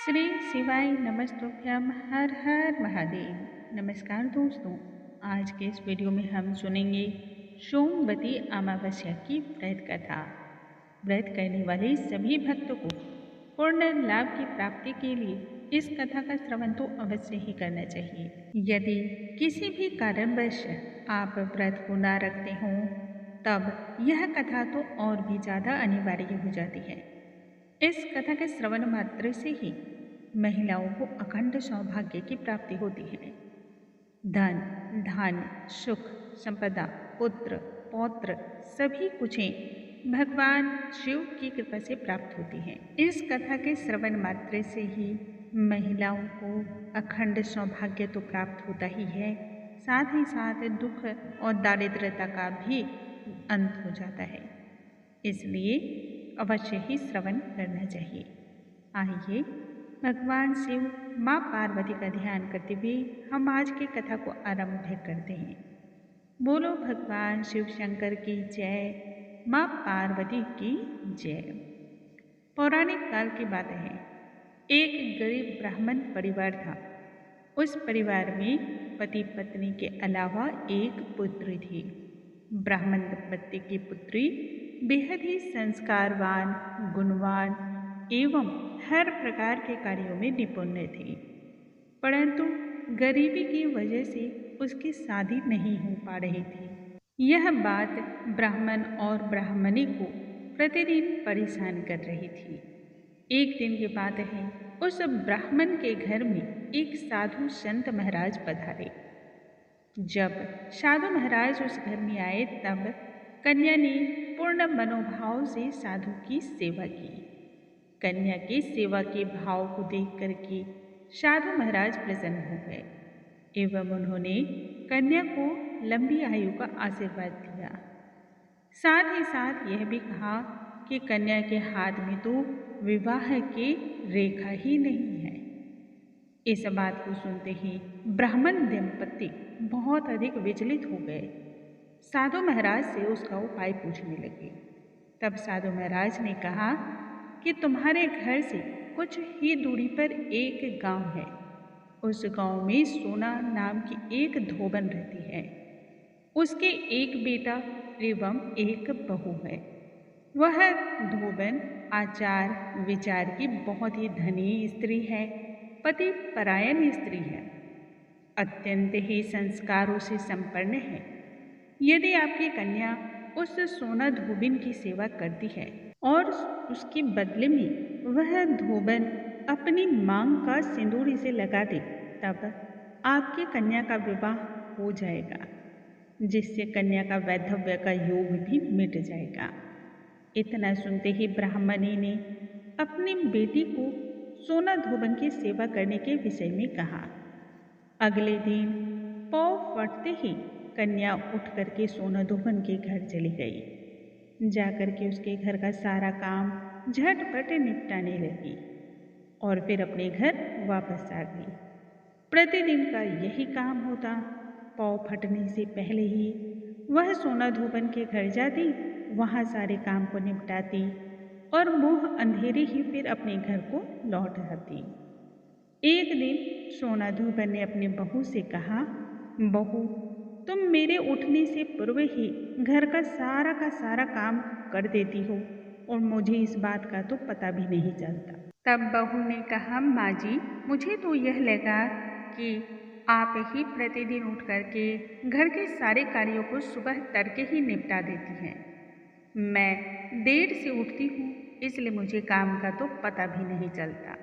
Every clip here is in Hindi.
श्री शिवाय नमस्तुभ्यम हर हर महादेव। नमस्कार दोस्तों, आज के इस वीडियो में हम सुनेंगे सोमवती अमावस्या की व्रत कथा। व्रत करने वाले सभी भक्तों को पूर्ण लाभ की प्राप्ति के लिए इस कथा का श्रवण तो अवश्य ही करना चाहिए। यदि किसी भी कारणवश आप व्रत को ना रखते हों तब यह कथा तो और भी ज़्यादा अनिवार्य हो जाती है। इस कथा के श्रवण मात्र से ही महिलाओं को अखंड सौभाग्य की प्राप्ति होती है। धन, धान्य, सुख, संपदा, पुत्र, पौत्र सभी कुछें भगवान शिव की कृपा से प्राप्त होती हैं। इस कथा के श्रवण मात्र से ही महिलाओं को अखंड सौभाग्य तो प्राप्त होता ही है, साथ ही साथ दुख और दारिद्रता का भी अंत हो जाता है। इसलिए अवश्य ही श्रवण करना चाहिए। आइए भगवान शिव, माँ पार्वती का ध्यान करते हुए हम आज की कथा को आरंभ करते हैं। बोलो भगवान शिव शंकर की जय, माँ पार्वती की जय। पौराणिक काल की बात है, एक गरीब ब्राह्मण परिवार था। उस परिवार में पति पत्नी के अलावा एक पुत्री थी। ब्राह्मण दंपत्ति की पुत्री बेहद ही संस्कारवान, गुणवान एवं हर प्रकार के कार्यों में निपुण थी, परंतु गरीबी की वजह से उसकी शादी नहीं हो पा रही थी। यह बात ब्राह्मण और ब्राह्मणी को प्रतिदिन परेशान कर रही थी। एक दिन की बात है, उस ब्राह्मण के घर में एक साधु संत महाराज पधारे। जब साधु महाराज उस घर में आए तब कन्या ने पूर्ण मनोभाव से साधु की सेवा की। कन्या की सेवा के भाव को देख करके साधु महाराज प्रसन्न हो गए एवं उन्होंने कन्या को लंबी आयु का आशीर्वाद दिया। साथ ही साथ यह भी कहा कि कन्या के हाथ में तो विवाह की रेखा ही नहीं है। इस बात को सुनते ही ब्राह्मण दंपत्ति बहुत अधिक विचलित हो गए। साधु महाराज से उसका उपाय पूछने लगे। तब साधु महाराज ने कहा कि तुम्हारे घर से कुछ ही दूरी पर एक गांव है। उस गांव में सोना नाम की एक धोबन रहती है। उसके एक बेटा एवं एक बहू है। वह धोबन आचार विचार की बहुत ही धनी स्त्री है, पति परायण स्त्री है, अत्यंत ही संस्कारों से संपन्न है। यदि आपकी कन्या उस सोना धोबिन की सेवा करती है और उसके बदले में वह धोबन अपनी मांग का सिंदूर इसे लगा दे, तब आपकी कन्या का विवाह हो जाएगा, जिससे कन्या का वैधव्य का योग भी मिट जाएगा। इतना सुनते ही ब्राह्मणी ने अपनी बेटी को सोना धोबन की सेवा करने के विषय में कहा। अगले दिन पौ फटते ही कन्या उठ करके सोना धोबन के घर चली गई। जाकर के उसके घर का सारा काम झटपट निपटाने लगी और फिर अपने घर वापस आ गई। प्रतिदिन का यही काम होता। पौ फटने से पहले ही वह सोना धोबन के घर जाती, वहाँ सारे काम को निपटाती और मुंह अंधेरे ही फिर अपने घर को लौट आती। एक दिन सोना धोबन ने अपनी बहू से कहा, बहू, तुम मेरे उठने से पूर्व ही घर का सारा काम कर देती हो और मुझे इस बात का तो पता भी नहीं चलता। तब बहू ने कहा, माँ जी, मुझे तो यह लगा कि आप ही प्रतिदिन उठ करके घर के सारे कार्यों को सुबह तड़के ही निपटा देती हैं। मैं देर से उठती हूँ, इसलिए मुझे काम का तो पता भी नहीं चलता।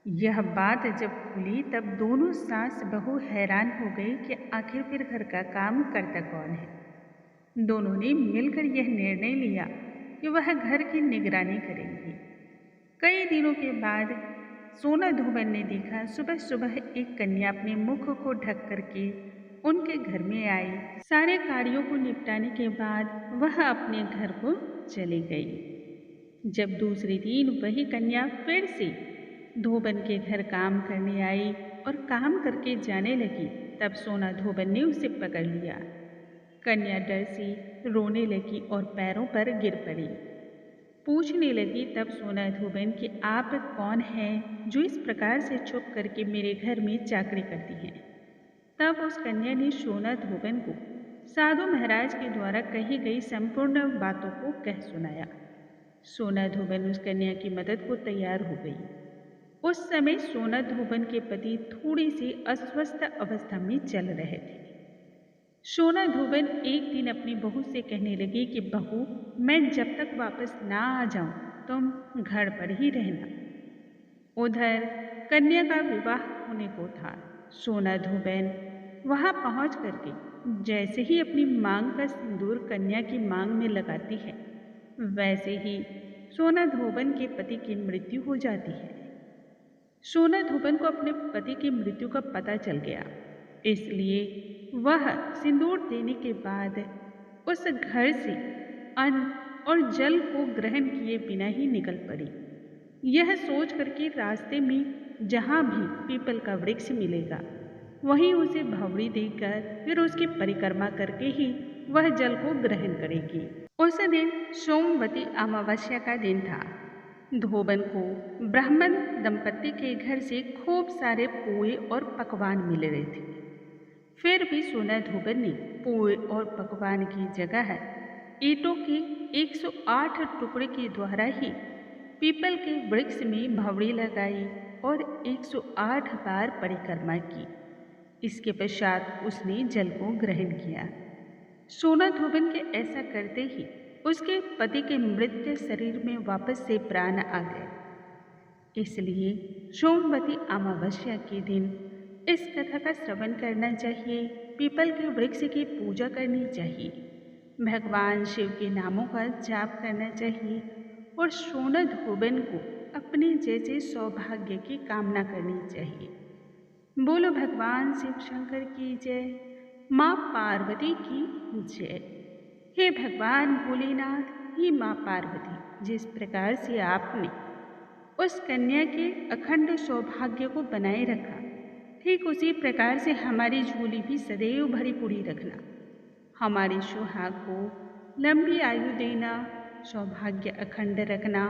यह बात जब खुली तब दोनों सास बहू हैरान हो गई कि आखिर फिर घर का काम करता कौन है। दोनों ने मिलकर यह निर्णय लिया कि वह घर की निगरानी करेंगी। कई दिनों के बाद सोना धोबन ने देखा सुबह सुबह एक कन्या अपने मुख को ढक करके उनके घर में आई। सारे कार्यों को निपटाने के बाद वह अपने घर को चली गई। जब दूसरे दिन वही कन्या फिर से धोबन के घर काम करने आई और काम करके जाने लगी, तब सोना धोबन ने उसे पकड़ लिया। कन्या डर से रोने लगी और पैरों पर गिर पड़ी। पूछने लगी तब सोना धोबन कि आप कौन हैं जो इस प्रकार से छुप करके मेरे घर में चाकरी करती हैं। तब उस कन्या ने सोना धोबन को साधु महाराज के द्वारा कही गई संपूर्ण बातों को कह सुनाया। सोना धोबन उस कन्या की मदद को तैयार हो गई। उस समय सोना धोबन के पति थोड़ी सी अस्वस्थ अवस्था में चल रहे थे। सोना धोबन एक दिन अपनी बहू से कहने लगी कि बहू, मैं जब तक वापस ना आ जाऊं तुम घर पर ही रहना। उधर कन्या का विवाह होने को था। सोना धोबन वहां पहुंच करके जैसे ही अपनी मांग का सिंदूर कन्या की मांग में लगाती है, वैसे ही सोना धोबन के पति की मृत्यु हो जाती है। सोना धोबन को अपने पति की मृत्यु का पता चल गया, इसलिए वह सिंदूर देने के बाद उस घर से अन्न और जल को ग्रहण किए बिना ही निकल पड़ी। यह सोच करके रास्ते में जहाँ भी पीपल का वृक्ष मिलेगा वहीं उसे भवरी देकर फिर उसकी परिक्रमा करके ही वह जल को ग्रहण करेगी। उस दिन सोमवती अमावस्या का दिन था। धोबन को ब्राह्मण दंपत्ति के घर से खूब सारे पोए और पकवान मिल रहे थे। फिर भी सोना धोबन ने पोए और पकवान की जगह ईंटों के 108 टुकड़े के द्वारा ही पीपल के वृक्ष में भवरी लगाई और 108 बार परिक्रमा की। इसके पश्चात उसने जल को ग्रहण किया। सोना धोबन के ऐसा करते ही उसके पति के मृत शरीर में वापस से प्राण आ गए। इसलिए सोमवती अमावस्या के दिन इस कथा का श्रवण करना चाहिए, पीपल के वृक्ष की पूजा करनी चाहिए, भगवान शिव के नामों का जाप करना चाहिए और सोना धोबन को अपने जैसे सौभाग्य की कामना करनी चाहिए। बोलो भगवान शिव शंकर की जय, माँ पार्वती की जय। हे भगवान भोलेनाथ, ही माँ पार्वती, जिस प्रकार से आपने उस कन्या के अखंड सौभाग्य को बनाए रखा, ठीक उसी प्रकार से हमारी झोली भी सदैव भरी पूरी रखना। हमारी सुहाग को लंबी आयु देना, सौभाग्य अखंड रखना,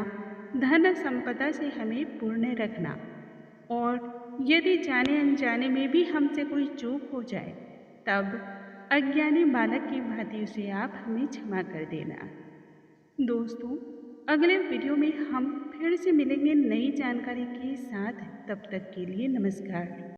धन संपदा से हमें पूर्ण रखना और यदि जाने अनजाने में भी हमसे कोई चूक हो जाए तब अज्ञानी बालक की भांति उसे आप हमें क्षमा कर देना। दोस्तों, अगले वीडियो में हम फिर से मिलेंगे नई जानकारी के साथ। तब तक के लिए नमस्कार।